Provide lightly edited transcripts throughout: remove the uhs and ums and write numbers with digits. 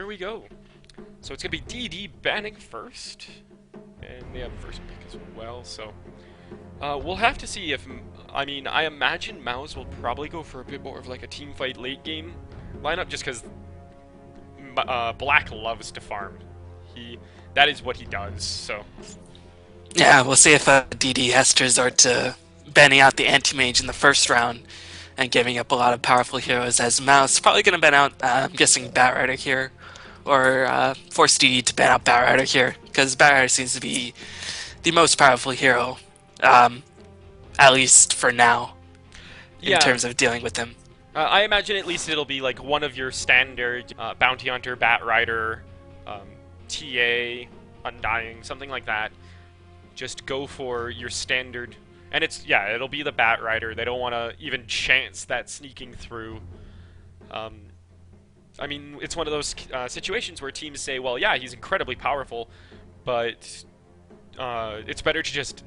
here we go. So it's gonna be DD banning first, and they have first pick as well. So we'll have to see if I imagine Mouz will probably go for a bit more of like a team fight late game lineup, just because Black loves to farm. That is what he does. So Yeah, we'll see if DD has to resort to banning out the anti-mage in the first round and giving up a lot of powerful heroes as Mouse. Probably going to ban out, I'm guessing, Batrider here, or force DD to ban out Batrider here, because Batrider seems to be the most powerful hero, at least for now, in yeah, terms of dealing with him. I imagine at least it'll be like one of your standard bounty hunter, bat rider, TA, undying, something like that. Just go for your standard, and it'll be the bat rider. They don't want to even chance that sneaking through. I mean, it's one of those situations where teams say, well, yeah, he's incredibly powerful, but it's better to just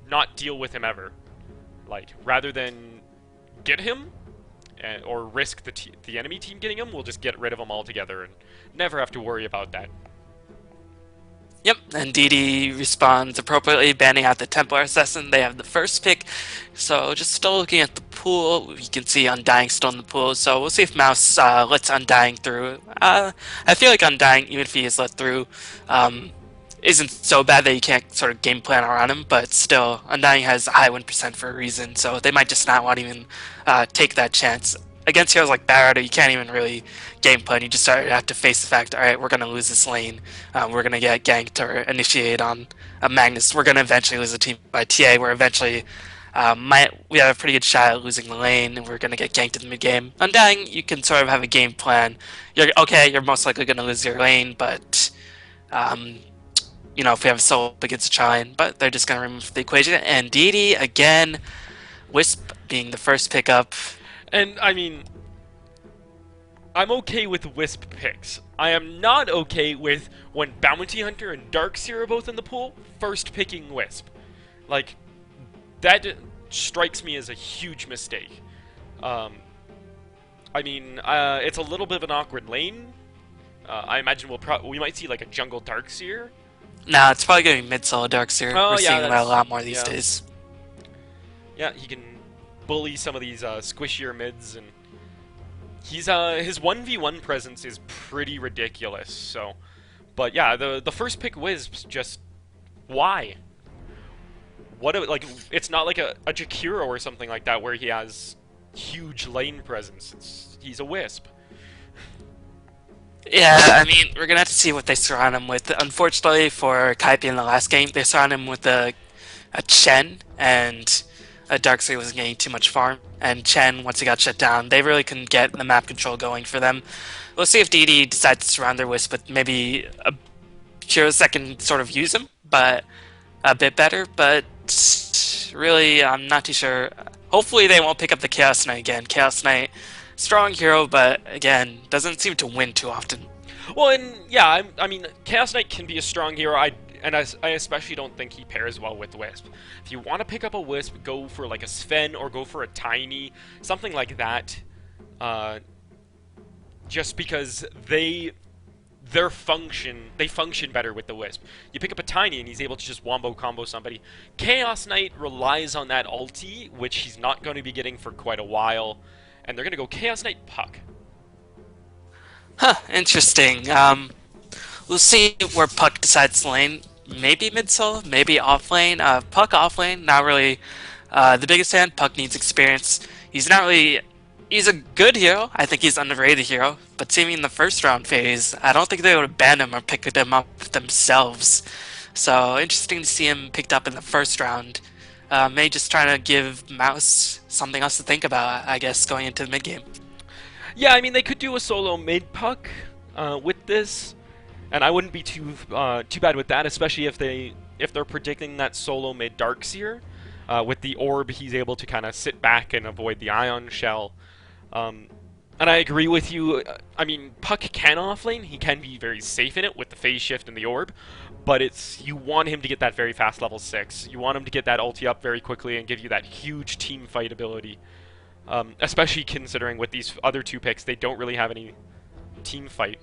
not deal with him ever. Like, rather than get him or risk the enemy team getting him, we'll just get rid of him altogether and never have to worry about that. Yep, and DD responds appropriately, banning out the Templar Assassin. They have the first pick, so just still looking at the pool, you can see Undying still in the pool, so we'll see if Mouse lets Undying through. I feel like Undying, even if he is let through, isn't so bad that you can't sort of game plan around him, but still, Undying has a high win percent for a reason, so they might just not want to even take that chance. Against heroes like Barada, you can't even really game plan. You just have to face the fact, all right, we're going to lose this lane. We're going to get ganked or initiate on a Magnus. We're going to eventually lose a team by TA. We're eventually we have a pretty good shot at losing the lane, and we're going to get ganked in the mid game. Undying, you can sort of have a game plan. You're most likely going to lose your lane, but if we have a solo up against a Chine, but they're just going to remove the equation. And DD, again, Wisp being the first pickup. And, I mean, I'm okay with Wisp picks. I am not okay with when Bounty Hunter and Darkseer are both in the pool, first picking Wisp. Like, that strikes me as a huge mistake. It's a little bit of an awkward lane. I imagine we might see like a jungle Darkseer. Nah, it's probably going to be mid-solo Darkseer. Oh, We're yeah, seeing that a lot more these yeah. days. Yeah, he can bully some of these squishier mids, and his 1v1 presence is pretty ridiculous. So, but yeah, the first pick Wisps, just why? It's not like a Jakiro or something like that where he has huge lane presence. He's a Wisp. Yeah, I mean, we're going to have to see what they surround him with. Unfortunately for Kaipi in the last game, they surrounded him with a Chen, and Darkseer wasn't getting too much farm. And Chen, once he got shut down, they really couldn't get the map control going for them. We'll see if DD decides to surround their Wisp with maybe a heroes that can sort of use him, but a bit better. But really, I'm not too sure. Hopefully they won't pick up the Chaos Knight again. Chaos Knight, strong hero, but again, doesn't seem to win too often. Well, and yeah, I mean, Chaos Knight can be a strong hero. I especially don't think he pairs well with Wisp. If you want to pick up a Wisp, go for like a Sven or go for a Tiny, something like that. Just because they function better with the Wisp. You pick up a Tiny and he's able to just wombo combo somebody. Chaos Knight relies on that ulti, which he's not going to be getting for quite a while. And they're going to go Chaos Knight Puck. Huh, interesting. We'll see where Puck decides to lane. Maybe mid-solo, maybe off-lane. Puck off-lane, not really the biggest fan. Puck needs experience. He's a good hero. I think he's an underrated hero. But seeing in the first round phase, I don't think they would have banned him or picked him up themselves. So, interesting to see him picked up in the first round. May just trying to give Mouse something else to think about, I guess, going into the mid-game. Yeah, I mean, they could do a solo mid-puck with this, and I wouldn't be too bad with that, especially if they're predicting that solo mid Darkseer. With the orb, he's able to kind of sit back and avoid the ion shell. And I agree with you. I mean, Puck can offlane. He can be very safe in it with the phase shift and the orb, but you want him to get that very fast level 6. You want him to get that ulti up very quickly and give you that huge team fight ability. Especially considering with these other two picks, they don't really have any team fight.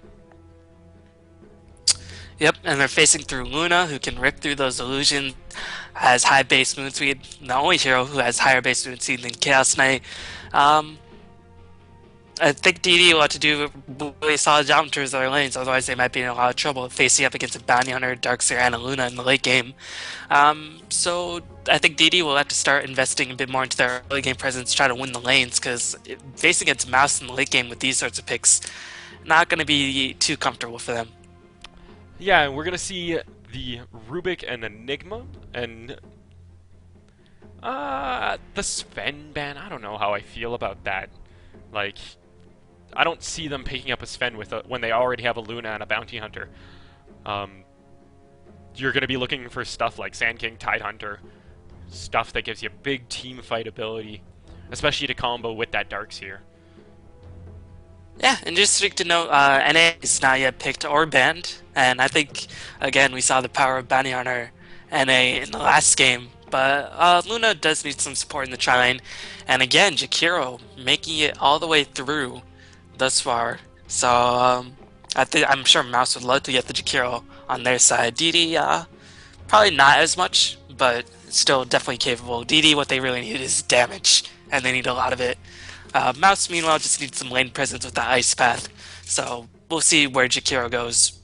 Yep, and they're facing through Luna, who can rip through those illusions, has high base move speed. The only hero who has higher base move speed than Chaos Knight. Um, I think DD will have to do a really solid job in terms of their lanes, otherwise they might be in a lot of trouble facing up against a Bounty Hunter, Darkseer, and a Luna in the late game. So I think DD will have to start investing a bit more into their early game presence, try to win the lanes, because facing against Mouse in the late game with these sorts of picks, not going to be too comfortable for them. Yeah, and we're gonna see the Rubik and Enigma, and the Sven ban. I don't know how I feel about that. Like, I don't see them picking up a Sven when they already have a Luna and a Bounty Hunter. Um, you're gonna be looking for stuff like Sand King, Tide Hunter, stuff that gives you big team fight ability, especially to combo with that Darkseer. Yeah, and just to note, NA is not yet picked or banned, and I think, again, we saw the power of Bounty Hunter NA in the last game, but Luna does need some support in the tri lane, and again, Jakiro making it all the way through thus far, so I'm sure Mouse would love to get the Jakiro on their side. DD, probably not as much, but still definitely capable. DD, what they really need is damage, and they need a lot of it. Mouse, meanwhile, just needs some lane presence with the Ice Path, so we'll see where Jakiro goes.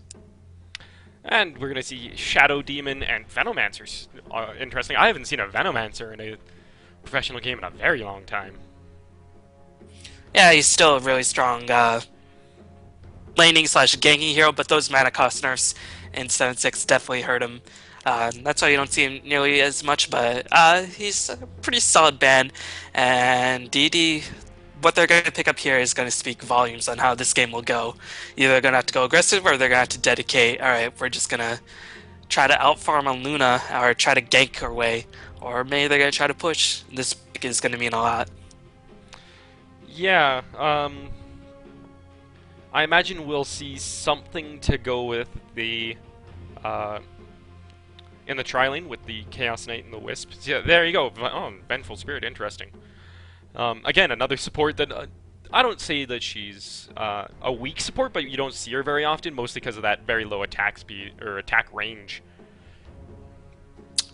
And we're gonna see Shadow Demon and Venomancer. Interesting. I haven't seen a Venomancer in a professional game in a very long time. Yeah, he's still a really strong laning slash ganking hero, but those mana cost nerfs in 7-6 definitely hurt him. That's why you don't see him nearly as much, but he's a pretty solid ban, and DD, what they're going to pick up here is going to speak volumes on how this game will go. Either they're going to have to go aggressive, or they're going to have to dedicate, alright, we're just going to try to outfarm on Luna, or try to gank our way, or maybe they're going to try to push. This pick is going to mean a lot. Yeah, I imagine we'll see something to go with the uh, in the tri-lane with the Chaos Knight and the Wisp. Yeah, there you go. Oh, Vengeful Spirit, interesting. Again, another support that I don't say that she's a weak support, but you don't see her very often, mostly because of that very low attack speed or attack range.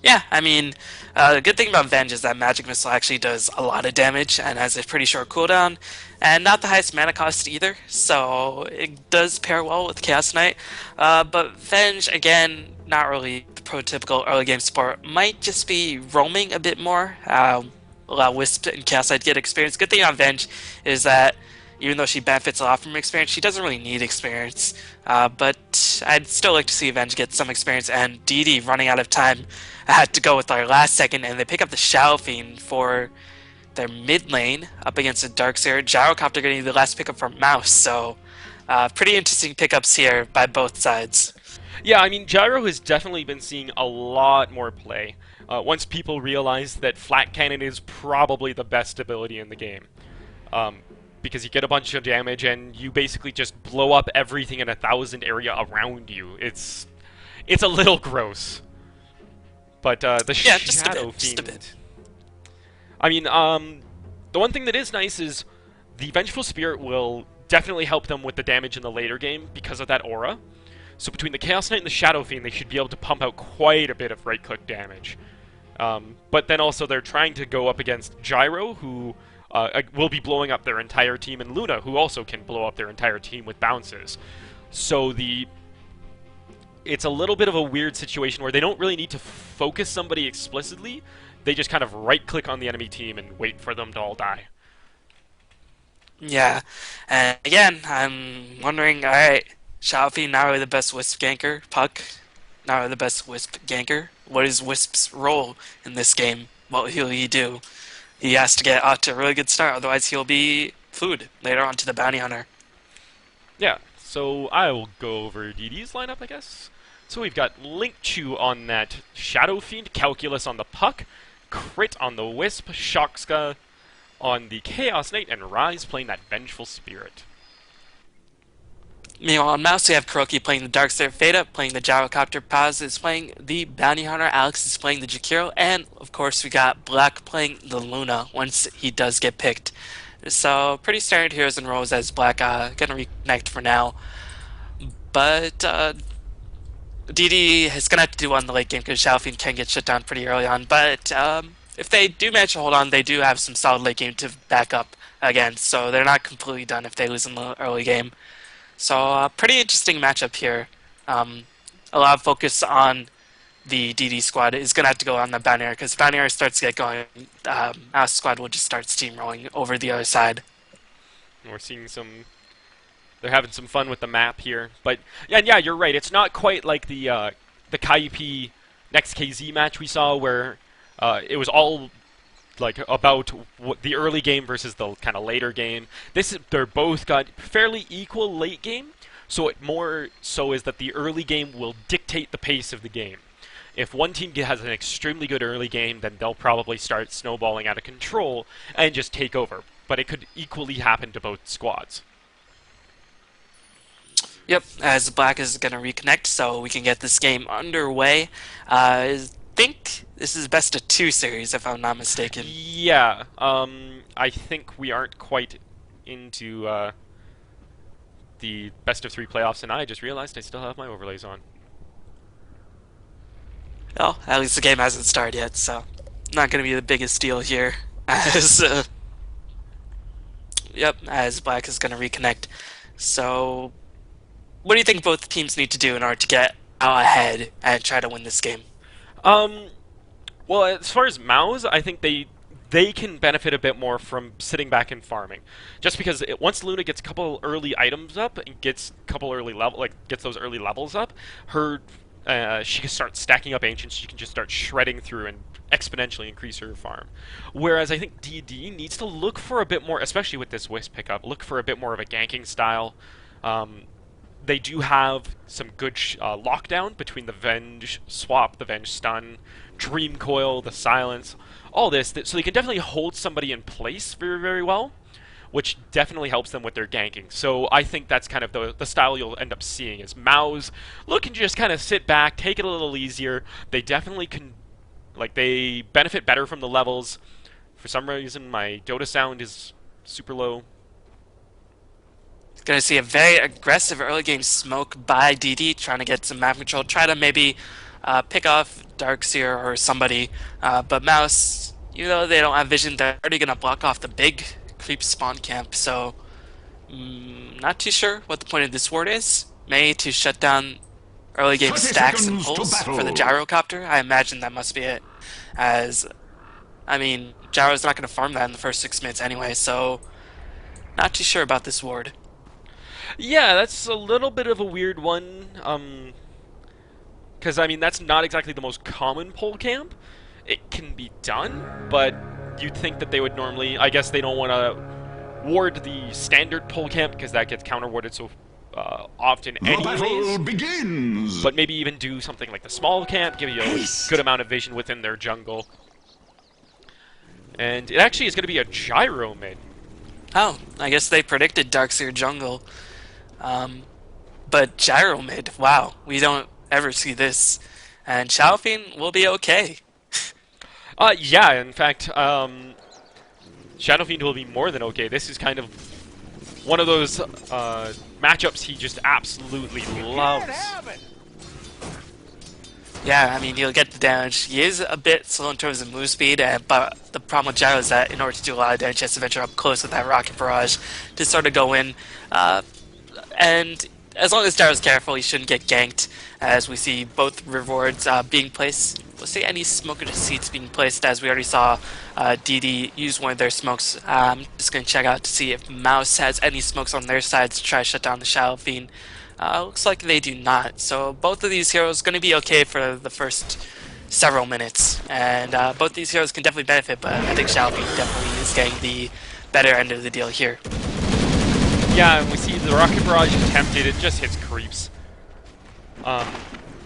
Yeah, I mean, the good thing about Venge is that Magic Missile actually does a lot of damage and has a pretty short cooldown, and not the highest mana cost either, so it does pair well with Chaos Knight. But Venge, again, not really the prototypical early game support, might just be roaming a bit more, allow Wisp and Chaos Knight to get experience. Good thing on Venge is that even though she benefits a lot from experience, she doesn't really need experience. But I'd still like to see Venge get some experience, and DD running out of time. I had to go with our last second, and they pick up the Shadow Fiend for their mid lane up against the Darkseer. Gyrocopter getting the last pickup from Mouse, so pretty interesting pickups here by both sides. Yeah, I mean, Gyro has definitely been seeing a lot more play. Once people realize that Flat Cannon is probably the best ability in the game. Because you get a bunch of damage and you basically just blow up everything in 1,000 area around you. It's a little gross. But the Yeah, just a Shadow bit, just a Fiend. bit. I mean, the one thing that is nice is the Vengeful Spirit will definitely help them with the damage in the later game because of that aura. So between the Chaos Knight and the Shadow Fiend, they should be able to pump out quite a bit of right-click damage. But then also they're trying to go up against Gyro, who will be blowing up their entire team, and Luna, who also can blow up their entire team with bounces. So it's a little bit of a weird situation where they don't really need to focus somebody explicitly. They just kind of right-click on the enemy team and wait for them to all die. Yeah, and again, I'm wondering, alright, Shaofi, not really the best Wisp ganker. Puck, not really the best Wisp ganker. What is Wisp's role in this game? What will he do? He has to get out to a really good start, otherwise he'll be food later on to the Bounty Hunter. Yeah, so I will go over DD's lineup, I guess. So we've got Link Chu on that Shadow Fiend, Calculus on the Puck, Crit on the Wisp, Shokska on the Chaos Knight, and Rise playing that Vengeful Spirit. Meanwhile, on Mouse, we have Kuroki playing the Darkseer Theta, playing the Gyrocopter. Paz is playing the Bounty Hunter. Alex is playing the Jakiro. And, of course, we got Black playing the Luna once he does get picked. So, pretty standard heroes and roles as Black gonna reconnect for now. But, DD is going to have to do well in the late game because Xiaofeng can get shut down pretty early on. But if they do manage to hold on, they do have some solid late game to back up again. So they're not completely done if they lose in the early game. So pretty interesting matchup here. Um, a lot of focus on the DD squad is going to have to go on the Bounty because if Bounty starts to get going, our squad will just start steamrolling over the other side. We're seeing some. They're having some fun with the map here, but yeah, you're right. It's not quite like the KIP next KZ match we saw where it was all like about the early game versus the kind of later game. They're both got fairly equal late game, so it more so is that the early game will dictate the pace of the game. If one team has an extremely good early game, then they'll probably start snowballing out of control and just take over. But it could equally happen to both squads. Yep, as Black is going to reconnect, so we can get this game underway. I think this is best of 2 series, if I'm not mistaken. Yeah, I think we aren't quite into the best of 3 playoffs, and I just realized I still have my overlays on. Well, at least the game hasn't started yet, so not going to be the biggest deal here. As yep, as Black is going to reconnect. So, what do you think both teams need to do in order to get out ahead and try to win this game? Um, well, as far as Mouz, I think they can benefit a bit more from sitting back and farming, just because once Luna gets a couple early items up and gets a couple early gets those early levels up, she can start stacking up ancients. She can just start shredding through and exponentially increase her farm. Whereas I think DD needs to look for a bit more, especially with this Wisp pickup, look for a bit more of a ganking style. They do have some good lockdown between the Venge swap, the Venge stun, Dream Coil, the silence, all this, so they can definitely hold somebody in place very, very well, which definitely helps them with their ganking. So I think that's kind of the style you'll end up seeing is Mouz looking to just kind of sit back, take it a little easier. They definitely can, they benefit better from the levels. For some reason, my Dota sound is super low. Going to see a very aggressive early game smoke by DD, trying to get some map control, try to maybe pick off Darkseer or somebody. But Mouse, even though they don't have vision, they're already going to block off the big creep spawn camp. So, not too sure what the point of this ward is. Maybe to shut down early game stacks and pulls for the gyrocopter. I imagine that must be it. As, I mean, Gyro's not going to farm that in the first 6 minutes anyway, so not too sure about this ward. Yeah, that's a little bit of a weird one. Because, I mean, that's not exactly the most common pull camp. It can be done, but you'd think that they would normally... I guess they don't want to ward the standard pull camp because that gets counter-warded so often anyways. Begins. But maybe even do something like the small camp, give you a good amount of vision within their jungle. And it actually is going to be a gyro mid. Oh, I guess they predicted Darkseer jungle. But gyro mid, wow, we don't ever see this. And Xiaofeng will be okay. Yeah, in fact, Shadow Fiend will be more than okay. This is kind of one of those matchups he just absolutely loves. Yeah, I mean, he'll get the damage. He is a bit slow in terms of move speed, but the problem with Gyro is that in order to do a lot of damage, he has to venture up close with that Rocket Barrage to sort of go in. And as long as Gyro's careful, he shouldn't get ganked, as we see both rewards being placed. We'll see any smoke seats being placed, as we already saw DD use one of their smokes. I'm just going to check out to see if Mouse has any smokes on their side to try to shut down the Shadow Fiend. Looks like they do not. So both of these heroes going to be okay for the first several minutes. And both these heroes can definitely benefit, but I think Shadow Fiend definitely is getting the better end of the deal here. Yeah, and we see the Rocket Barrage attempted, it just hits creeps.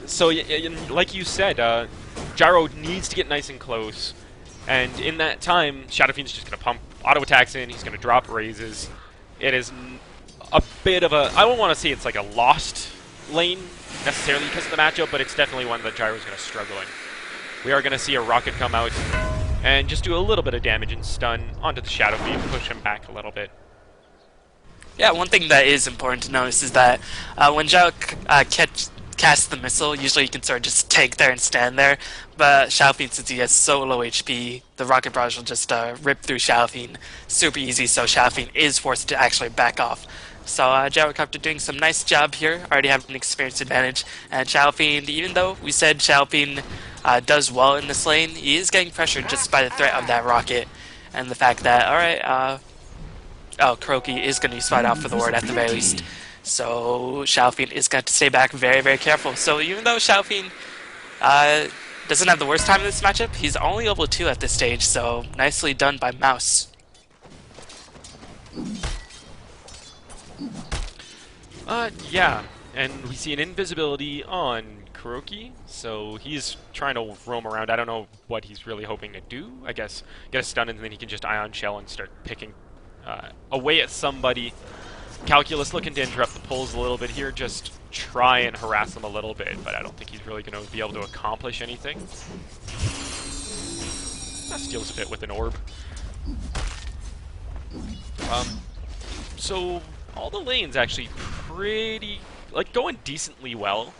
So, like you said, Gyro needs to get nice and close. And in that time, Shadow Fiend's just going to pump auto attacks in, he's going to drop raises. It is a bit of a... I don't want to say it's like a lost lane, necessarily because of the matchup, but it's definitely one that Gyro's going to struggle in. We are going to see a Rocket come out and just do a little bit of damage and stun onto the Shadow Fiend, push him back a little bit. Yeah, one thing that is important to notice is that when Gyro cast the missile, usually you can sort of just tank there and stand there. But Xiaofeng, since he has so low HP, the rocket barrage will just rip through Xiaofeng super easy. So Xiaofeng is forced to actually back off. So Gyrocopter doing some nice job here, already having an experience advantage. And Xiaofeng, even though we said Xiaofeng does well in this lane, he is getting pressured just by the threat of that rocket and the fact that, alright, oh, Kuroki is going to be spied out for the ward at the very least. So Xiaofeng is going to stay back very, very careful. So even though Xiaofeng doesn't have the worst time in this matchup, he's only level 2 at this stage, so nicely done by Mouz. Yeah, and we see an invisibility on Kuroki, so he's trying to roam around. I don't know what he's really hoping to do. I guess get a stun and then he can just Ion Shell and start picking away at somebody. Calculus looking to interrupt the pulls a little bit here, just try and harass them a little bit, but I don't think he's really going to be able to accomplish anything. Steals a bit with an orb. So all the lanes actually pretty, like, going decently well.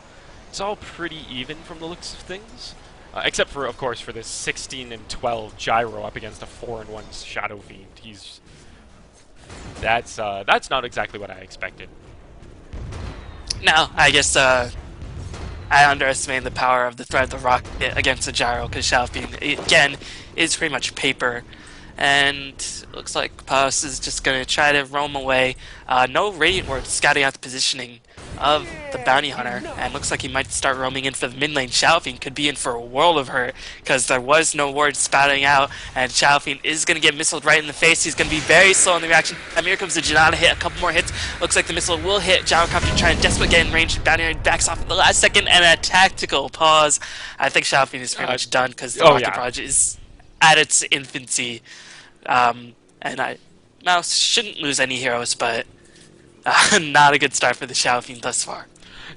It's all pretty even from the looks of things. Except for, of course, for this 16 and 12 Gyro up against a 4 and 1 Shadow Fiend. That's not exactly what I expected. No, I guess I underestimated the power of the threat of the rocket against the Gyro, because Xiaofeng, again, is pretty much paper. And looks like Paus is just going to try to roam away. No Radiant Ward scouting out the positioning of the Bounty Hunter, and looks like he might start roaming in for the mid lane. Xiaofeng could be in for a world of hurt, because there was no ward spouting out, and Xiaofeng is going to get missiled right in the face. He's going to be very slow in the reaction. And here comes the Janata hit, a couple more hits. Looks like the missile will hit. Gyrocopter trying to desperately get in range. Bounty Hunter backs off at the last second, and a tactical pause. I think Xiaofeng is pretty much done, because the rocket barrage is at its infancy. And Mouz shouldn't lose any heroes, but not a good start for the Xiaofeng thus far.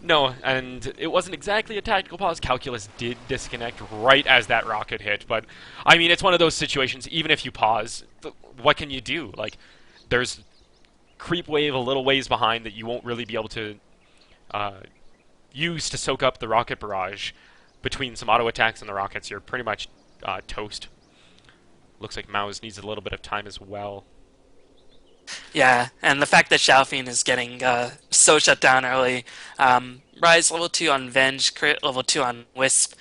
No, and it wasn't exactly a tactical pause. Calculus did disconnect right as that rocket hit, but I mean, it's one of those situations, even if you pause, what can you do? Like, there's creep wave a little ways behind that you won't really be able to use to soak up the rocket barrage. Between some auto attacks and the rockets, you're pretty much toast. Looks like Mouz needs a little bit of time as well. Yeah, and the fact that Xiaofeng is getting so shut down early. Rise level 2 on Venge, crit level 2 on Wisp.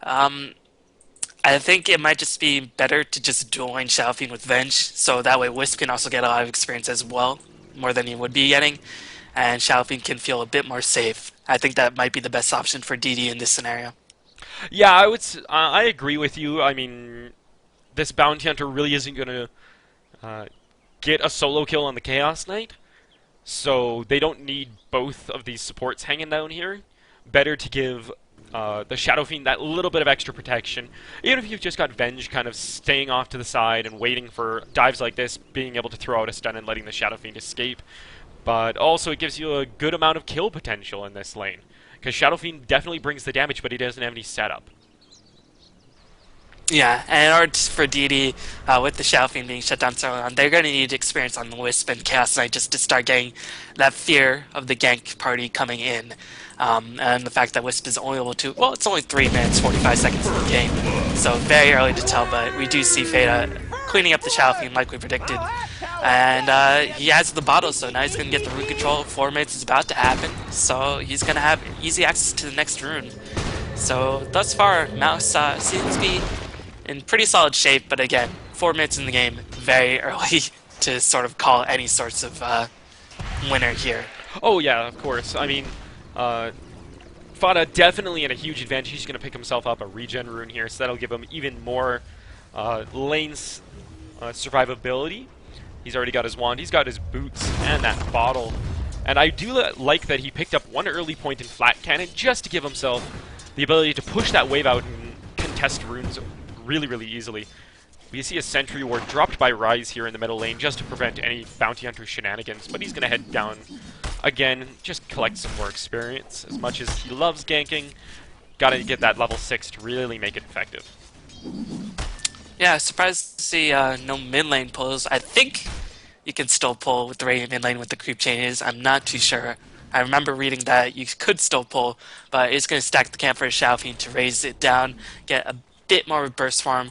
I think it might just be better to just dual lane Xiaofeng with Venge, so that way Wisp can also get a lot of experience as well, more than he would be getting, and Xiaofeng can feel a bit more safe. I think that might be the best option for DD in this scenario. Yeah, I agree with you. I mean, this Bounty Hunter really isn't going to get a solo kill on the Chaos Knight, so they don't need both of these supports hanging down here. Better to give the Shadow Fiend that little bit of extra protection. Even if you've just got Venge kind of staying off to the side and waiting for dives like this, being able to throw out a stun and letting the Shadow Fiend escape. But also it gives you a good amount of kill potential in this lane, because Shadow Fiend definitely brings the damage, but he doesn't have any setup. Yeah, and in order for DD, with the Xiaofeng being shut down so long, they're going to need experience on the Wisp and Chaos Knight just to start getting that fear of the gank party coming in. And the fact that Wisp is only able to, well, it's only 3 minutes, 45 seconds in the game, so very early to tell, but we do see Feta cleaning up the Xiaofeng like we predicted. And he has the bottle, so now he's going to get the rune control. 4 minutes is about to happen, so he's going to have easy access to the next rune. So thus far, Mouz seems to be in pretty solid shape, but again, 4 minutes in the game, very early to sort of call any sorts of winner here. Oh yeah, of course. I mean, Fada definitely in a huge advantage. He's going to pick himself up a regen rune here, so that'll give him even more lanes survivability. He's already got his wand, he's got his boots, and that bottle. And I do like that he picked up one early point in flat cannon just to give himself the ability to push that wave out and contest runes really, really easily. We see a sentry ward dropped by Rise here in the middle lane just to prevent any Bounty Hunter shenanigans, but he's going to head down again, just collect some more experience. As much as he loves ganking, gotta get that level 6 to really make it effective. Yeah, surprised to see no mid lane pulls. I think you can still pull with the Radiant mid lane with the creep changes. I'm not too sure. I remember reading that you could still pull, but it's going to stack the camp for a Xiaofeng to raise it down, get a bit more burst farm.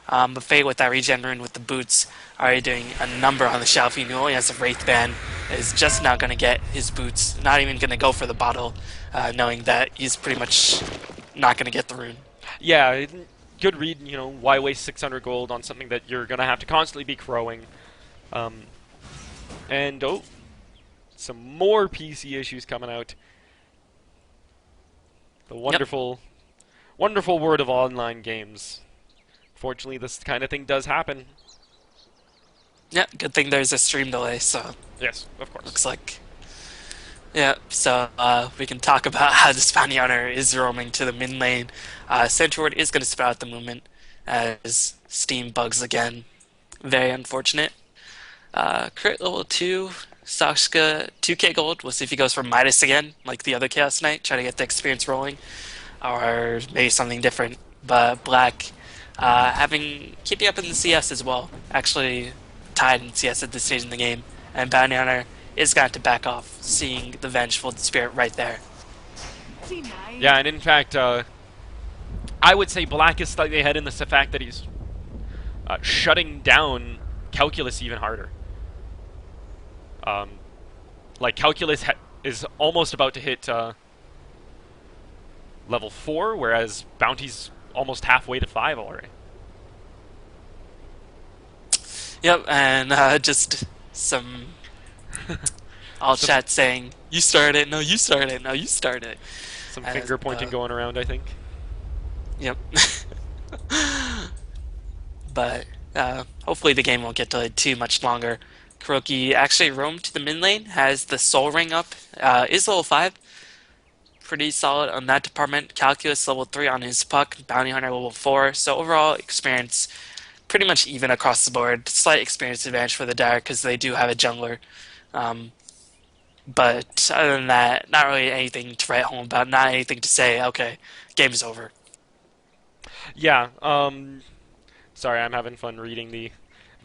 But Fate with that regen rune with the boots already doing a number on the Xiaofeng who only has a Wraith Band is just not going to get his boots, not even going to go for the bottle, knowing that he's pretty much not going to get the rune. Yeah, good read, why waste 600 gold on something that you're going to have to constantly be crowing. And, some more PC issues coming out. The wonderful, wonderful world of online games. Fortunately, this kind of thing does happen. Yeah, good thing there's a stream delay, so... Yes, of course. Looks like... Yeah, so we can talk about how this bounty hunter is roaming to the mid lane. Central is going to spout at the moment as Steam bugs again. Very unfortunate. Crit level 2, Sakshka 2k gold. We'll see if he goes for Midas again, like the other Chaos Knight, try to get the experience rolling. Or maybe something different. But Black, keeping up in the CS as well. Actually tied in CS at this stage in the game. And Bounty Hunter is going to have to back off, seeing the Vengeful Spirit right there. Yeah, and in fact, I would say Black is slightly ahead in the fact that he's shutting down Calculus even harder. Like, Calculus is almost about to hit level 4, whereas Bounty's almost halfway to 5 already. Yep, and just some all chat saying, you started it, no, you started it, no, you started it. Some finger pointing going around, I think. Yep. But hopefully the game won't get delayed too much longer. Kuroki actually roamed to the mid lane, has the Soul Ring up, is level 5. Pretty solid on that department. Calculus level 3 on his puck, Bounty Hunter level 4. So overall experience pretty much even across the board. Slight experience advantage for the Dire because they do have a jungler. But other than that, not really anything to write home about, not anything to say, okay, game's over. Yeah, sorry, I'm having fun reading the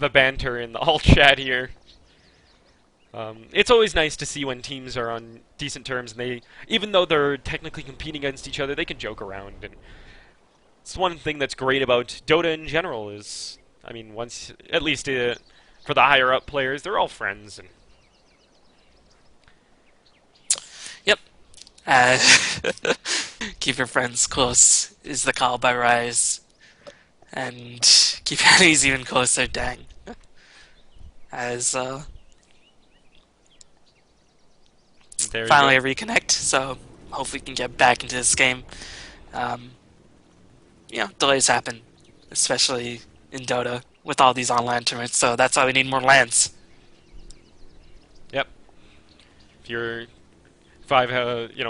banter in the alt chat here. It's always nice to see when teams are on decent terms, and even though they're technically competing against each other, they can joke around. And it's one thing that's great about Dota in general is, I mean, at least for the higher up players, they're all friends. And yep. Keep your friends close is the call by Rise. And keep your enemies even closer, dang. As finally a reconnect, so hopefully we can get back into this game. Delays happen, especially in Dota with all these online tournaments, so that's why we need more lands. Yep. If I've,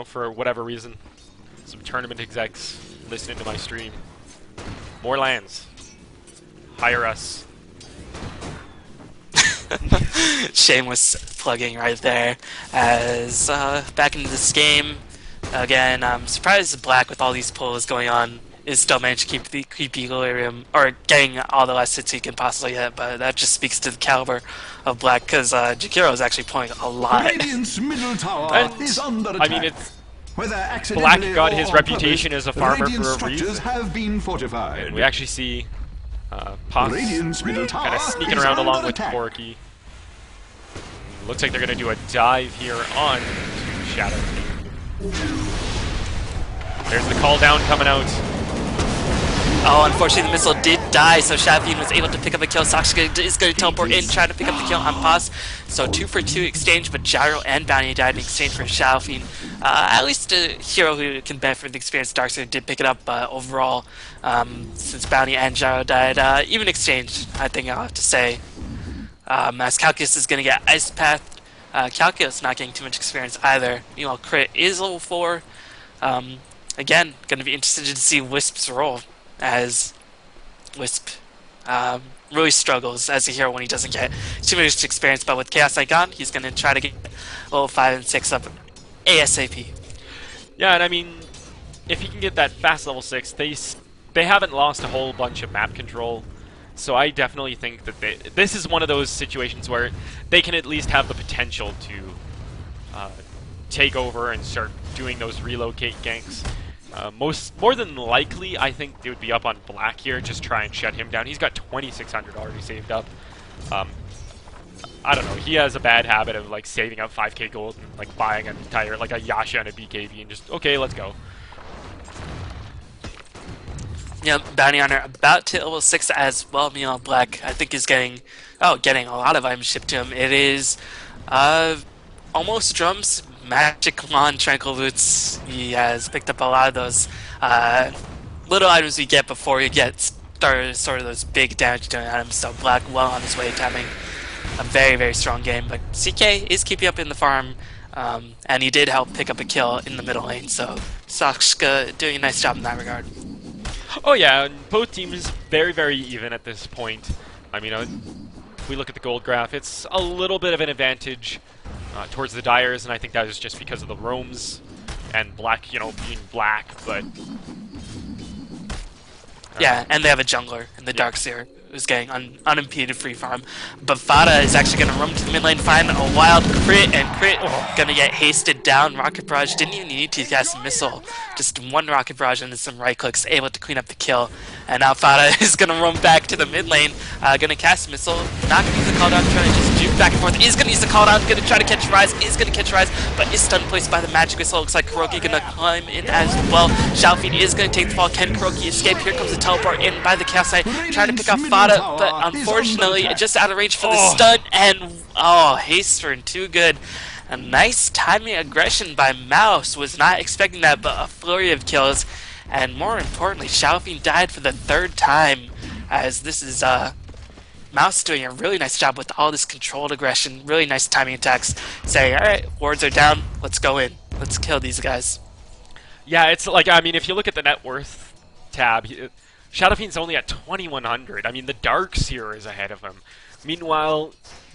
for whatever reason, some tournament execs listening to my stream, more lands. Hire us. Shameless plugging right there. As back into this game, again, I'm surprised Black with all these pulls going on is still managed to keep Equilibrium, or getting all the last hits he can possibly get, but that just speaks to the caliber of Black, because Jakiro is actually pulling a lot. Radiant's middle tower is under attack. I mean, Black got his reputation as a farmer for a reason. Have been fortified. And we actually see Pox kind of sneaking around along with Corky. Looks like they're going to do a dive here on Shadow. There's the call down coming out. Oh, unfortunately the missile did die, so Shadow was able to pick up a kill. Sakshika is going to teleport in, try to pick up the kill on Paz. So 2 for 2 exchange, but Gyro and Bounty died in exchange for Shaofin. At least a hero who can benefit from the experience. Darkseid did pick it up, but overall, since Bounty and Gyro died, even exchange, I think I'll have to say. As Calculus is going to get Ice Path. Calculus not getting too much experience either. Meanwhile, Crit is level 4. Again, going to be interested to see Wisp's role, as Wisp really struggles as a hero when he doesn't get too much experience, but with Chaos Knight gone, he's going to try to get level 5 and 6 up ASAP. Yeah, and I mean, if he can get that fast level 6, they haven't lost a whole bunch of map control, so I definitely think that this is one of those situations where they can at least have the potential take over and start doing those relocate ganks. More than likely, I think they would be up on black here, just try and shut him down. He's got 2,600 already saved up. I don't know, he has a bad habit of like saving up 5k gold and like buying an entire, like a Yasha and a BKB and just, okay, let's go. Yep, Bounty Hunter about to level 6 as well. Meanwhile, Black, I think, is getting a lot of items shipped to him. It is almost drums, magic wand, tranquil boots. He has picked up a lot of those little items we get before you get started, sort of those big damage doing items. So Black well on his way to having a very, very strong game. But CK is keeping up in the farm, and he did help pick up a kill in the middle lane. So Sakshka doing a nice job in that regard. Oh yeah, and both teams very, very even at this point. I mean, if we look at the gold graph, it's a little bit of an advantage towards the Dyers, and I think that is just because of the roams and black, you know, being black, but... yeah, and they have a jungler in the Darkseer who's getting unimpeded free farm. But Vada is actually going to roam to the mid lane, find a wild crit, and crit going to get hasted down. Rocket Barrage didn't even need to cast a missile. Just one Rocket Barrage and some right clicks, able to clean up the kill. And now Vada is going to roam back to the mid lane, going to cast a missile. Not going to use the call down, trying to just juke back and forth. Is going to use the call down, going to try to catch Rise, is going to catch Rise, but is stun placed by the magic missile. Looks like Kuroki going to climb in as well. Xiaofeng is going to take the fall. Can Kuroki escape? Here comes the teleport in by the Chaos Knight, trying to pick up Vada, but unfortunately just out of range for the stun, and haste turn too good. A nice timing aggression by Mouz. Was not expecting that, but a flurry of kills. And more importantly, Xiaofeng died for the 3rd time, as this is Mouz doing a really nice job with all this controlled aggression, really nice timing attacks, saying, alright, wards are down, let's go in, let's kill these guys. Yeah, it's like, I mean, if you look at the net worth tab, Xiaofeng's only at 2,100. I mean, the Darkseer is ahead of him. Meanwhile,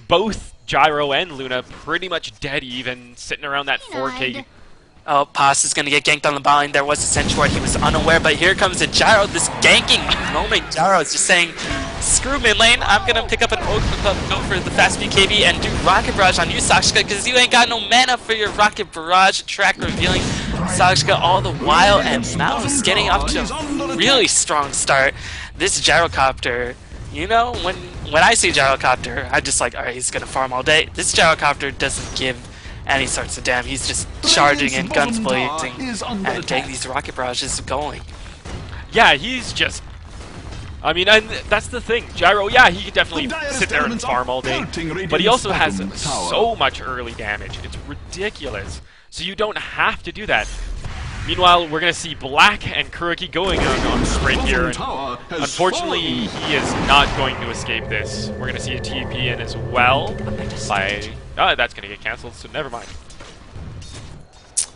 both Gyro and Luna pretty much dead even, sitting around that 4k. Oh, Paz is going to get ganked on the bot lane. There was a Centaur. He was unaware, but here comes the Gyro. This ganking moment. Gyro is just saying, screw mid lane. I'm going to pick up an Oak Club, go for the fast BKB, and do Rocket Barrage on you, Sakshka, because you ain't got no mana for your Rocket Barrage track revealing Sakshka all the while, and Mouz getting up to a really strong start. This Gyrocopter, you know, when I see Gyrocopter, I'm just like, alright, he's going to farm all day. This Gyrocopter doesn't give any sorts of damn. He's just charging and guns blazing and taking these Rocket Barrages going. Yeah, he's just... I mean, and that's the thing. Gyro, yeah, he can definitely sit there and farm all day, but he also has so much early damage. It's ridiculous. So you don't have to do that. Meanwhile, we're going to see Black and Kuroki going on straight here. And unfortunately, he is not going to escape this. We're going to see a TP in as well by... Oh, that's going to get cancelled, so never mind.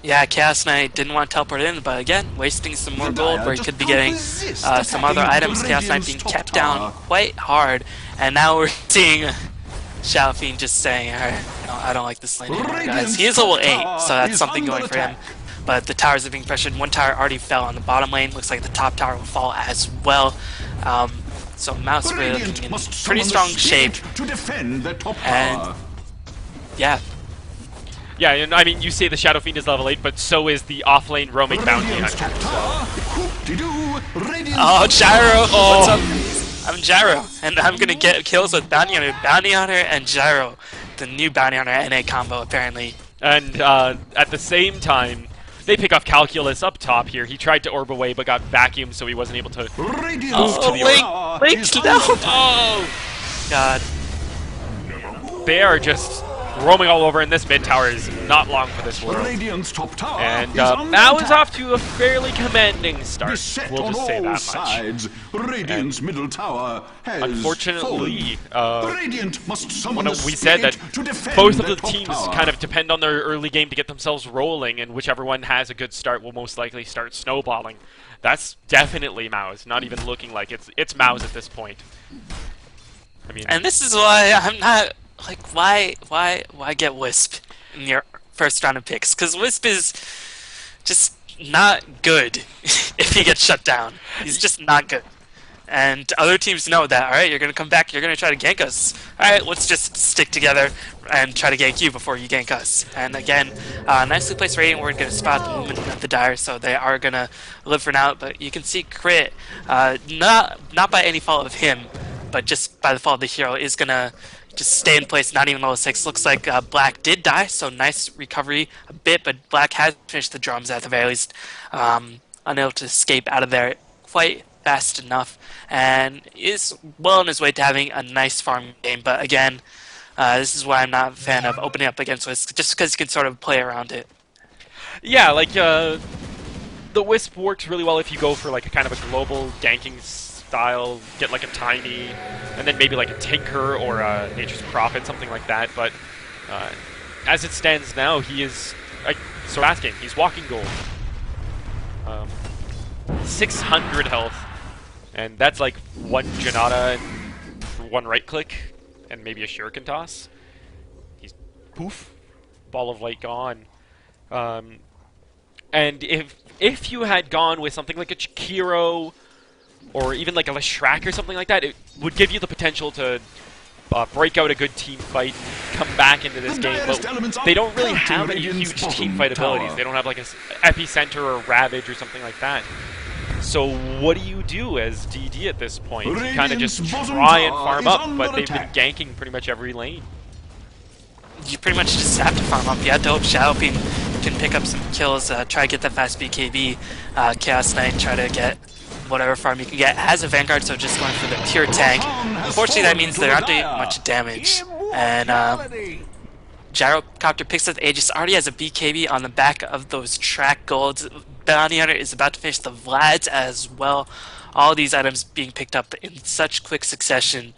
Yeah, Chaos Knight didn't want to teleport in, but again, wasting some more gold where he could be getting some other items. Chaos Knight being kept down quite hard, and now we're seeing Xiaofeng just saying, alright, no, I don't like this lane anymore, guys. He is level 8, so that's something going for him. But the towers are being pressured. One tower already fell on the bottom lane. Looks like the top tower will fall as well. So Mouz really looking in pretty strong shape. And yeah. Yeah, and I mean, you say the Shadow Fiend is level 8, but so is the off-lane roaming bounty hunter. Oh, Gyro! What's up? I'm Gyro, and I'm gonna get kills with Bounty Hunter and Gyro. The new Bounty Hunter NA combo, apparently. And at the same time, they pick off Calculus up top here. He tried to orb away, but got vacuumed, so he wasn't able to move to the orb. Link down! Oh! God. They are just roaming all over, and this mid tower is not long for this world. And Mao is off to a fairly commanding start. We'll just say that much. Middle tower has unfortunately, we said that both of the teams kind of depend on their early game to get themselves rolling, and whichever one has a good start will most likely start snowballing. That's definitely Mouz. Not even looking like it's Mouz at this point. I mean, and this is why I'm not. Like, why get Wisp in your first round of picks? Because Wisp is just not good if he gets shut down. He's just not good. And other teams know that, alright, you're going to come back, you're going to try to gank us. Alright, let's just stick together, and try to gank you before you gank us. And again, nicely placed Radiant Ward going to spot the movement of the Dire, so they are going to live for now. But you can see Crit, not by any fault of him, but just by the fault of the hero, is going to just stay in place, not even level 6. Looks like Black did die, so nice recovery a bit, but Black has finished the drums at the very least, unable to escape out of there quite fast enough, and is well on his way to having a nice farm game. But again, this is why I'm not a fan of opening up against Wisp, just because you can sort of play around it. Yeah, like, the Wisp works really well if you go for, like, a kind of a global ganking style, get, like, a Tiny, and then maybe, like, a Tinker or a Nature's Prophet, something like that. But as it stands now, he is, like, so asking, he's walking gold. 600 health, and that's, like, one Janata and one right-click, and maybe a Shuriken toss. He's poof, ball of light gone. And if you had gone with something like a Chikiro or even like a Leshrac or something like that, it would give you the potential to break out a good team fight, come back into this game. But they don't really have any huge team fight abilities. They don't have like a Epicenter or Ravage or something like that. So what do you do as DD at this point? You kind of just try and farm up, but they've been ganking pretty much every lane. You pretty much just have to farm up. You have to hope Shadowfiend can pick up some kills, try to get that fast BKB, Chaos Knight, try to get whatever farm you can get as a Vanguard, so just going for the pure tank. Unfortunately, that means they're not doing much damage. And Gyrocopter picks up the Aegis, already has a BKB on the back of those track golds. Bounty Hunter is about to finish the Vlads as well. All these items being picked up in such quick succession.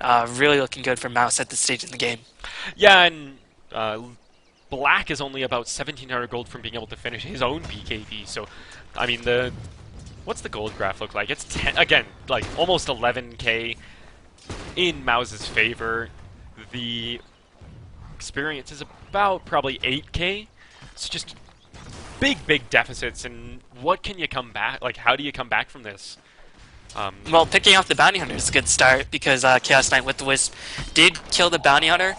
Really looking good for Mouz at this stage in the game. Yeah, and Black is only about 1,700 gold from being able to finish his own BKB. So, I mean, what's the gold graph look like? It's 10, again, like almost 11k in Mouz's favor. The experience is about probably 8k. It's just big deficits. And what can you come back? Like, how do you come back from this? Well, picking off the Bounty Hunter is a good start because Chaos Knight with the Wisp did kill the Bounty Hunter.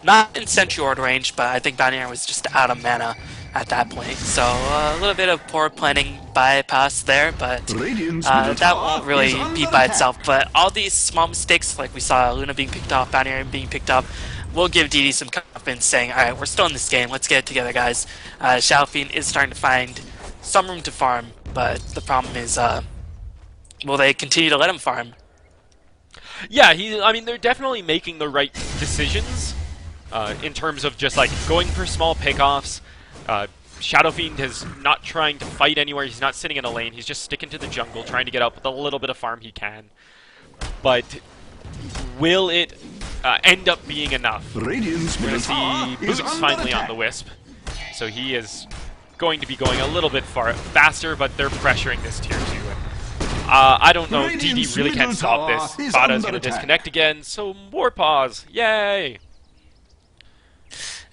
Not in Sentry Ward range, but I think Bounty Hunter was just out of mana at that point. So a little bit of poor planning bypass there, but that won't really be by itself. But all these small mistakes, like we saw Luna being picked off, Bounty Hunter being picked up, will give DD some confidence saying, alright, we're still in this game, let's get it together, guys. Shadowfiend is starting to find some room to farm, but the problem is, will they continue to let him farm? Yeah, I mean, they're definitely making the right decisions in terms of just like going for small pickoffs. Shadowfiend is not trying to fight anywhere. He's not sitting in a lane. He's just sticking to the jungle, trying to get out with a little bit of farm he can. But will it end up being enough? We're going to see Mouz finally on the Wisp. So he is going to be going a little bit faster, but they're pressuring this tier 2. I don't know, DD really can't stop this. Fada's going to disconnect again, so more pause. Yay!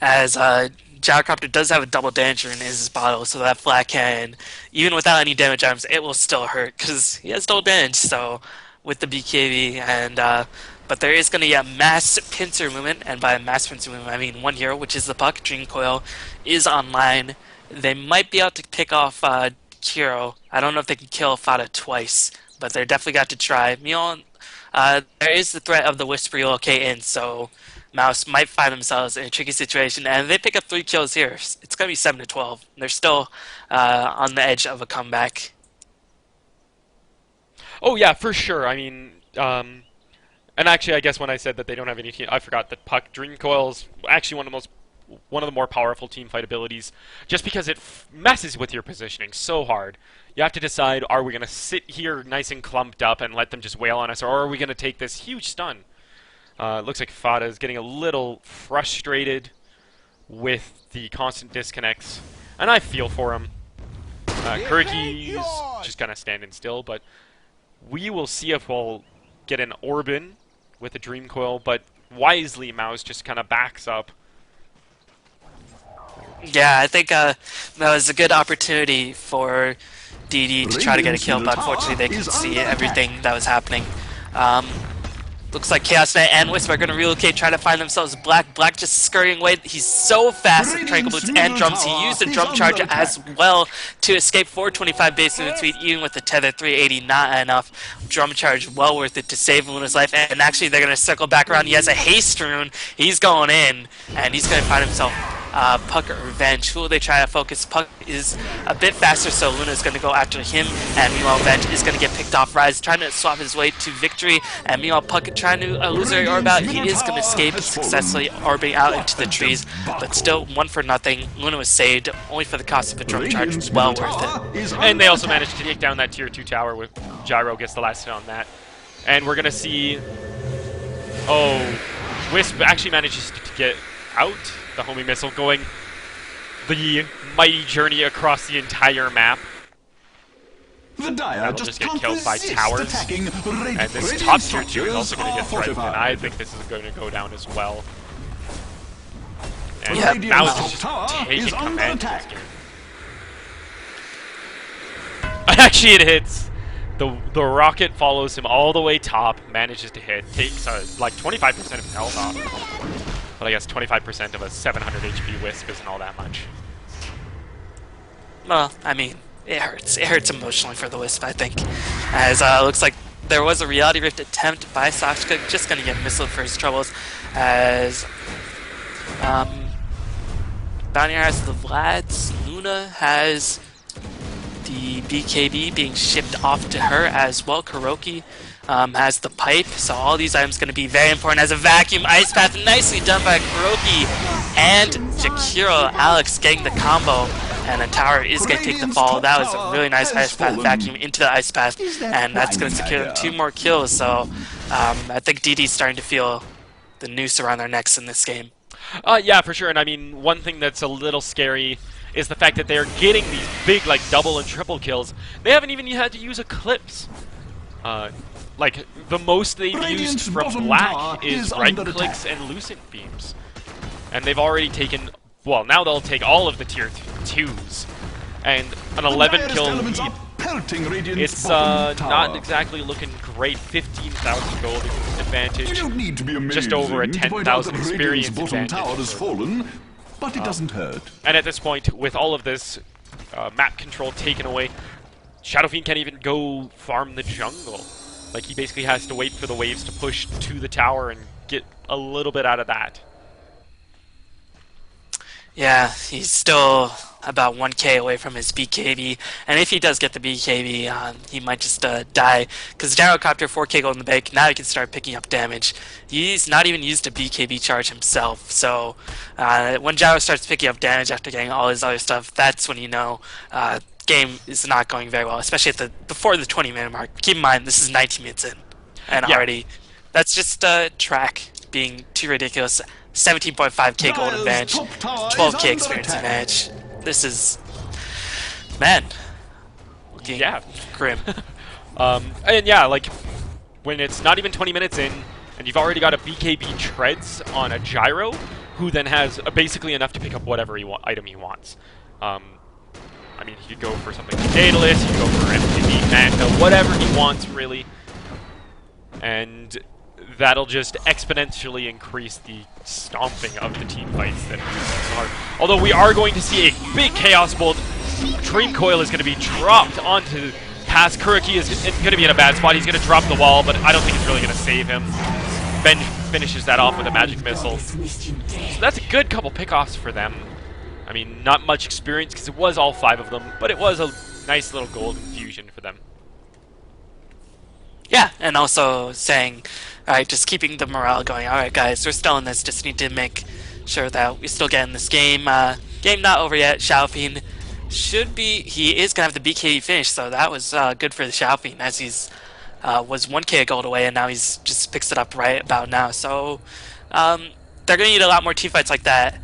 As Gyrocopter does have a double Danger in his bottle, so that Flat Cannon, even without any damage items, it will still hurt, because he has double damage, so with the BKB, and but there is going to be a mass pincer movement, and by mass pincer movement I mean one hero, which is the Puck. Dream Coil is online. They might be able to pick off Kiro. I don't know if they can kill Fada twice, but they're definitely got to try. There is the threat of the Wisp relocate in, so Mouz might find themselves in a tricky situation, and they pick up 3 kills here. It's going to be 7-12. They're still on the edge of a comeback. Oh yeah, for sure. I mean, and actually, I guess when I said that they don't have any team, I forgot that Puck Dream Coil's actually one of the more powerful team fight abilities, just because it messes with your positioning so hard. You have to decide, are we going to sit here nice and clumped up and let them just wail on us, or are we going to take this huge stun? It looks like Fada is getting a little frustrated with the constant disconnects, and I feel for him. Kuriki's just kind of standing still, but we will see if we'll get an Orban with a Dream Coil, but wisely Mouz just kind of backs up. Yeah, I think that was a good opportunity for DD to try to get a kill, but unfortunately they couldn't see everything that was happening. Looks like Chaos Knight and Wisp are going to relocate, try to find themselves Black. Black just scurrying away. He's so fast with Tranquil Boots and drums. He used the drum charge as well to escape 425 base movement speed, even with the tether 380 not enough. Drum charge well worth it to save Luna's life. And actually, they're going to circle back around. He has a haste rune. He's going in, and he's going to find himself Puck or Revenge. Who will they try to focus? Puck is a bit faster, so Luna's going to go after him, and meanwhile Revenge is going to get picked off. Rise trying to swap his way to victory, and meanwhile Puck trying to illusory orb out. He is going to escape, successfully orbiting out into the trees, but still 1-for-0. Luna was saved, only for the cost of a drum charge. Was well worth it. And they also managed to take down that tier 2 tower with Gyro gets the last hit on that. And we're going to see... Oh, Wisp actually manages to get out. The homing missile going the mighty journey across the entire map. The Dire That'll just get killed by towers. And this top tier 2 is also going to get threatened, and I think this is going to go down as well. And yeah, Mouz is just taking command of this game. Actually, it hits. The rocket follows him all the way top, manages to hit, takes like 25% of his health off. But I guess 25% of a 700 HP Wisp isn't all that much. Well, I mean, it hurts. It hurts emotionally for the Wisp, I think. As looks like there was a Reality Rift attempt by Sakshka, just going to get missiled for his troubles. As Bounty has the Vlads, Luna has the BKB being shipped off to her as well. Kuroki has the pipe, so all these items going to be very important. As a vacuum ice path, nicely done by Kuroki and Jakiro. Alex getting the combo, and the tower is going to take the fall. That was a really nice ice path vacuum into the ice path, and that's going to secure them 2 more kills. So I think DD's starting to feel the noose around their necks in this game. Yeah, for sure. And I mean, one thing that's a little scary is the fact that they're getting these big, like, double and triple kills. They haven't even had to use Eclipse. Like, the most they've used from Black is right clicks and Lucent Beams. And they've already taken, well, now they'll take all of the tier 2s. And an 11 kill lead. It's not exactly looking great. 15,000 gold advantage. Just over a 10,000 experience advantage. But it doesn't hurt. And at this point, with all of this map control taken away, Shadow Fiend can't even go farm the jungle. Like, he basically has to wait for the waves to push to the tower and get a little bit out of that. Yeah, he's still about 1k away from his BKB, and if he does get the BKB, he might just die, because Gyrocopter 4k gold in the bank. Now he can start picking up damage. He's not even used a BKB charge himself, so when Gyro starts picking up damage after getting all his other stuff, that's when you know game is not going very well, especially at before the 20-minute mark. Keep in mind, this is 19 minutes in, and already that's just track being too ridiculous. 17.5k gold advantage, 12k experience advantage. This is, man, looking grim. And yeah, like, when it's not even 20 minutes in, and you've already got a BKB treads on a Gyro, who then has basically enough to pick up whatever item he wants. I mean, he could go for something like Daedalus, he could go for MTV, Manta, whatever he wants, really. And that'll just exponentially increase the stomping of the team fights that are. Although we are going to see a big Chaos Bolt. Dream Coil is going to be dropped onto Pass. Kuroki is going to be in a bad spot. He's going to drop the wall, but I don't think it's really going to save him. Ben finishes that off with a magic missile. So that's a good couple pickoffs for them. I mean, not much experience because it was all 5 of them, but it was a nice little gold infusion for them. Yeah, and also saying, alright, just keeping the morale going. Alright guys, we're still in this, just need to make sure that we still get in this game. Game not over yet. Xiaofin should be, he is going to have the BKB finish, so that was good for the Xiaofin, as he's was 1k gold away, and now he's just picks it up right about now. So they're going to need a lot more team fights like that,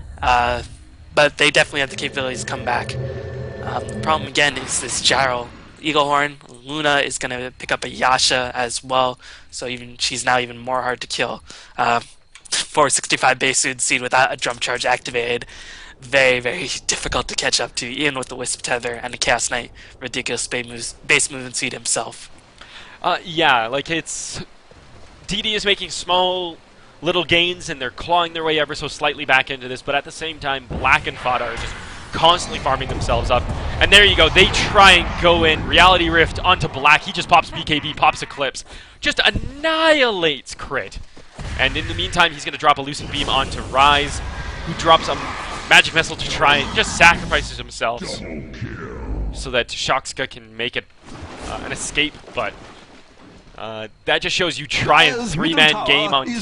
but they definitely have the capabilities to come back. The problem again is this Gyro. Eaglehorn, Luna is going to pick up a Yasha as well, so she's now even more hard to kill. 465 base seed without a drum charge activated. Very, very difficult to catch up to, even with the Wisp Tether and the Chaos Knight ridiculous base movement seed himself. Yeah, like, it's DD is making small little gains, and they're clawing their way ever so slightly back into this, but at the same time, Black and Fada are just constantly farming themselves up. And there you go, they try and go in, Reality Rift onto Black, he just pops BKB, pops Eclipse, just annihilates Crit. And in the meantime, he's going to drop a Lucid Beam onto Rise, who drops a Magic Missile to try and just sacrifices himself so that Shoxka can make it an escape, but that just shows you try and three-man game onto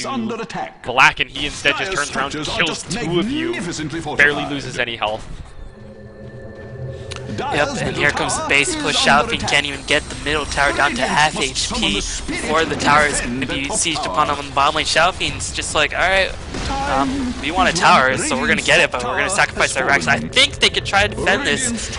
Black, and he instead just turns around and kills two of you, barely loses any health. Yep, and here comes the base push. Shalfin can't even get the middle tower down to half HP before the tower is going to be sieged upon him on the bottom lane. Shalfin's just like, alright, we want a tower, so we're going to get it, but we're going to sacrifice our Rex. I think they could try to defend this,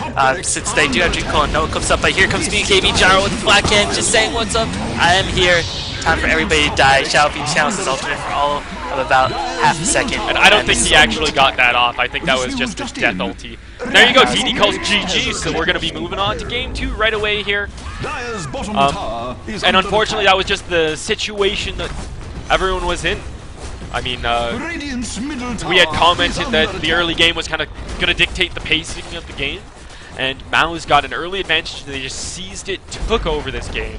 since they do have Jinko and no Eclipse up, but here comes BKB Gyro with the Black Hand, just saying, what's up, I am here. Time for everybody to die. Shalfin channels his ultimate for all of about half a second. And I don't think he actually got that off. I think that was just his death ulti. And there you go, DD calls GG, so we're going to be moving on to game 2 right away here. And unfortunately, that was just the situation that everyone was in. I mean, we had commented that the early game was kind of going to dictate the pacing of the game. And Mouz got an early advantage, and they just seized it, took over this game.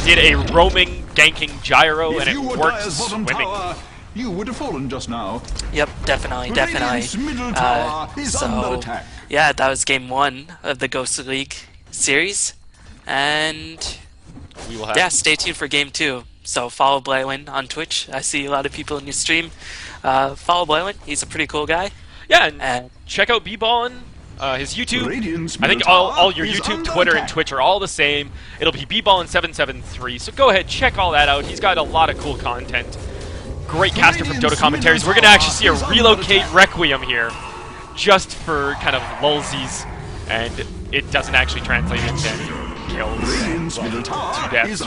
Did a roaming, ganking gyro, and it worked swimming. You would have fallen just now. Yep, definitely. So, yeah, that was game 1 of the Gosu League series. And, we will have stay tuned for game 2. So follow Blaywin on Twitch. I see a lot of people in your stream. Follow Blaywin. He's a pretty cool guy. Yeah, and check out B-Ballin. His YouTube, I think all your YouTube, Twitter, and Twitch are all the same. It'll be B-Ballin773, so go ahead, check all that out. He's got a lot of cool content. Great caster from Dota commentaries. We're going to actually see a relocate Requiem here, just for kind of lulsies, and it doesn't actually translate into any kills. Well, 2 deaths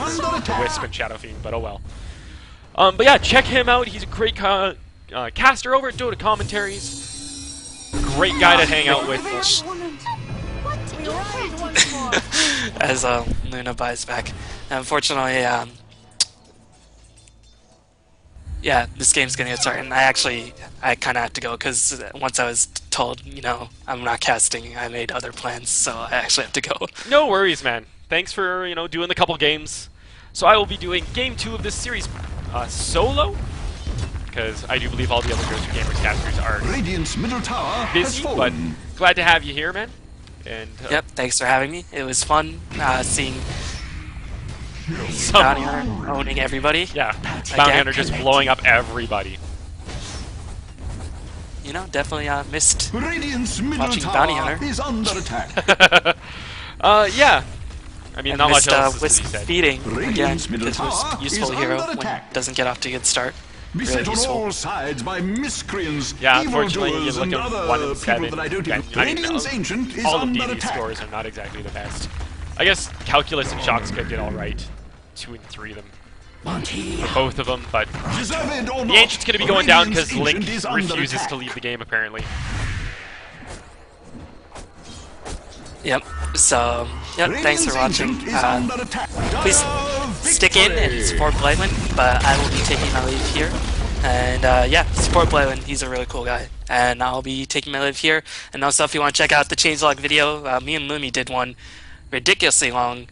for Wisp and Shadow Fiend, but oh well. But yeah, check him out. He's a great caster over at Dota commentaries. Great guy to hang out with. As Luna buys back. Unfortunately, yeah, this game's gonna get started. And I kind of have to go because once I was told, you know, I'm not casting, I made other plans, so I actually have to go. No worries, man. Thanks for, you know, doing the couple games. So I will be doing game 2 of this series solo, because I do believe all the other Gosu Gamers casters are Radiant's middle tower busy, but glad to have you here, man. And yep, thanks for having me. It was fun seeing some Bounty Hunter owning everybody. Yeah, Bounty Hunter just blowing up everybody. You know, definitely missed Radiant's middle watching tower Bounty Hunter. is under attack. Yeah. I mean, not much else is Wisp to be said. feeding again, Radiant's middle because Wisp tower useful is hero under when attack. it doesn't get off to a good start. Beset Really on useful. all sides by miscreants, Yeah, unfortunately, you evildoers, look and at other 1 and people 7. that I don't and, even. I mean, Radiant's ancient is all of under DD's attack. scores are not exactly the best. I guess Calculus and Shoxka did alright. 2 and 3 of them. Both of them, but Deserved or the not, Ancient's going to be going down Radiant's because Link ancient is under refuses attack. to leave the game, apparently. Yep. So, yep. Thanks for Radiant's watching. ancient is under attack. Please The stick in and victory. support Blaywin, but I will be taking my leave here. And yeah, support Blaywin. He's a really cool guy. And I'll be taking my leave here. And also, if you want to check out the changelog video, me and Lumi did one ridiculously long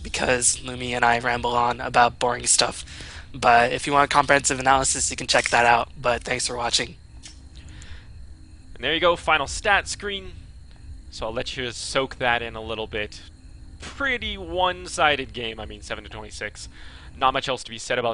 because Lumi and I ramble on about boring stuff. But if you want a comprehensive analysis, you can check that out. But thanks for watching. And there you go, final stat screen. So I'll let you soak that in a little bit. Pretty one-sided game, I mean 7-26. Not much else to be said about